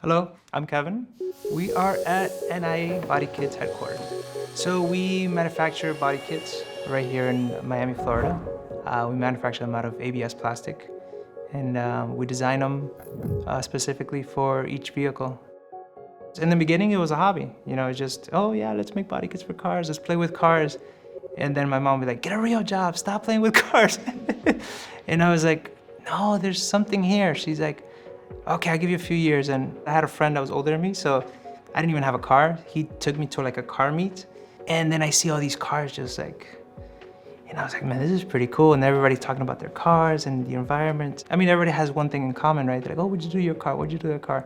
Hello, I'm Kevin. We are at NIA Body Kits headquarters. So we manufacture body kits right here in Miami, Florida. We manufacture them out of ABS plastic, and we design them specifically for each vehicle. In the beginning, it was a hobby. You know, just, oh yeah, let's make body kits for cars, let's play with cars. And then my mom would be like, get a real job, stop playing with cars. And I was like, no, there's something here. She's like, okay, I'll give you a few years. And I had a friend that was older than me, so I didn't even have a car. He took me to like a car meet. And then I see all these cars just like, and I was like, man, this is pretty cool. And everybody's talking about their cars and the environment. I mean, everybody has one thing in common, right? They're like, oh, what'd you do to your car? What'd you do to your car?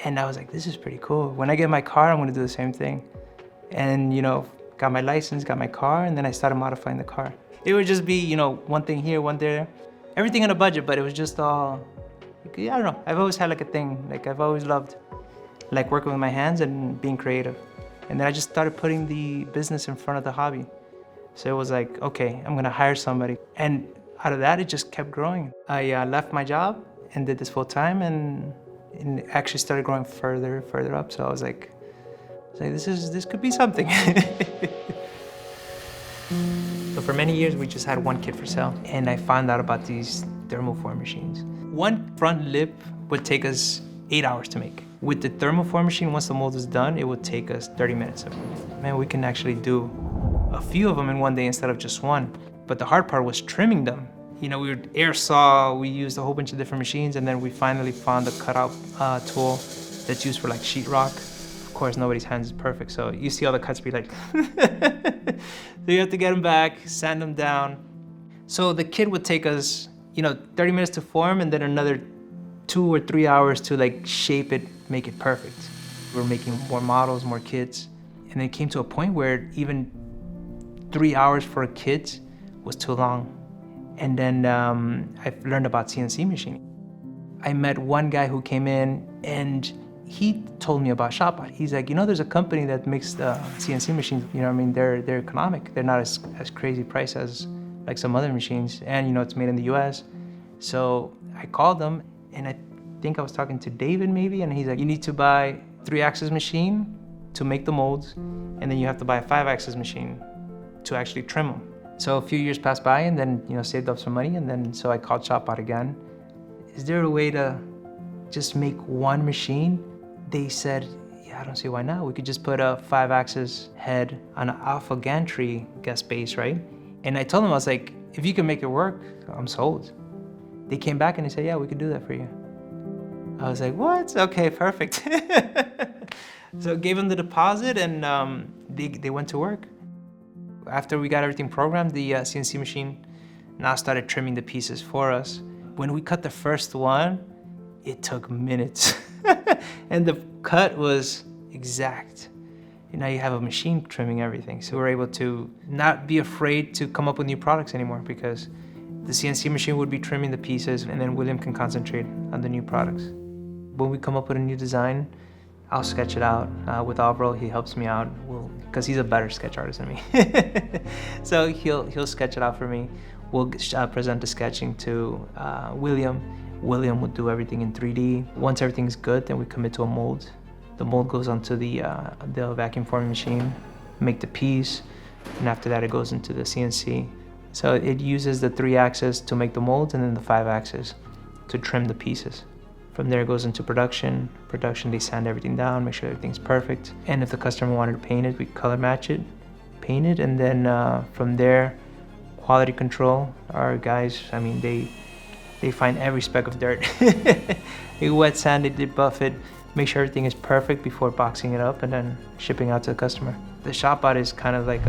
And I was like, this is pretty cool. When I get my car, I'm gonna do the same thing. And, you know, got my license, got my car, and then I started modifying the car. It would just be, you know, one thing here, one there. Everything on a budget, but it was just all, I don't know. I've always had like a thing. Like I've always loved like working with my hands and being creative. And then I just started putting the business in front of the hobby. So it was like, okay, I'm gonna hire somebody. And out of that, it just kept growing. I left my job and did this full time, and it actually started growing further up. So I was like this could be something. So for many years, we just had one kit for sale, and I found out about these thermoform machines. One front lip would take us 8 hours to make. With the thermoform machine, once the mold is done, it would take us 30 minutes. Man, we can actually do a few of them in one day instead of just one. But the hard part was trimming them. You know, we would air saw, we used a whole bunch of different machines, and then we finally found a cutout tool that's used for like sheetrock. Of course, nobody's hands is perfect, so you see all the cuts be like, so you have to get them back, sand them down. So the kit would take us, you know, 30 minutes to form, and then another 2 or 3 hours to like shape it, make it perfect. We're making more models, more kits, and it came to a point where even 3 hours for a kit was too long. And then I learned about CNC machining. I met one guy who came in and he told me about ShopBot. He's like, you know, there's a company that makes the CNC machines, you know what I mean? They're economic. They're not as crazy price as like some other machines. And you know, it's made in the US. So I called them, and I think I was talking to David maybe, and he's like, you need to buy a 3-axis machine to make the molds, and then you have to buy a 5-axis machine to actually trim them. So a few years passed by, and then, you know, saved up some money, and then so I called ShopBot again. Is there a way to just make one machine? They said, yeah, I don't see why not. We could just put a 5-axis head on an alpha gantry guest base, right? And I told them, I was like, if you can make it work, I'm sold. They came back and they said, yeah, we could do that for you. I was like, what? Okay, perfect. So gave them the deposit, and they went to work. After we got everything programmed, the CNC machine now started trimming the pieces for us. When we cut the first one, it took minutes. And the cut was exact. And now you have a machine trimming everything. So we're able to not be afraid to come up with new products anymore, because the CNC machine would be trimming the pieces, and then William can concentrate on the new products. When we come up with a new design, I'll sketch it out. With Alvaro, he helps me out, because he's a better sketch artist than me. So he'll sketch it out for me. We'll present the sketching to William. William would do everything in 3D. Once everything's good, then we commit to a mold. The mold goes onto the vacuum forming machine, make the piece, and after that it goes into the CNC. So it uses the 3-axis to make the molds, and then the 5-axis to trim the pieces. From there it goes into production. Production, they sand everything down, make sure everything's perfect. And if the customer wanted to paint it, we color match it, paint it, and then from there, quality control. Our guys, I mean, they find every speck of dirt. They wet sand it, they buff it, make sure everything is perfect before boxing it up and then shipping out to the customer. The ShopBot is kind of like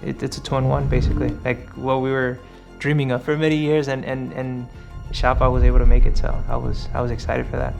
it's a 2-in-1 basically, like what we were dreaming of for many years, and ShopBot was able to make it, so I was excited for that.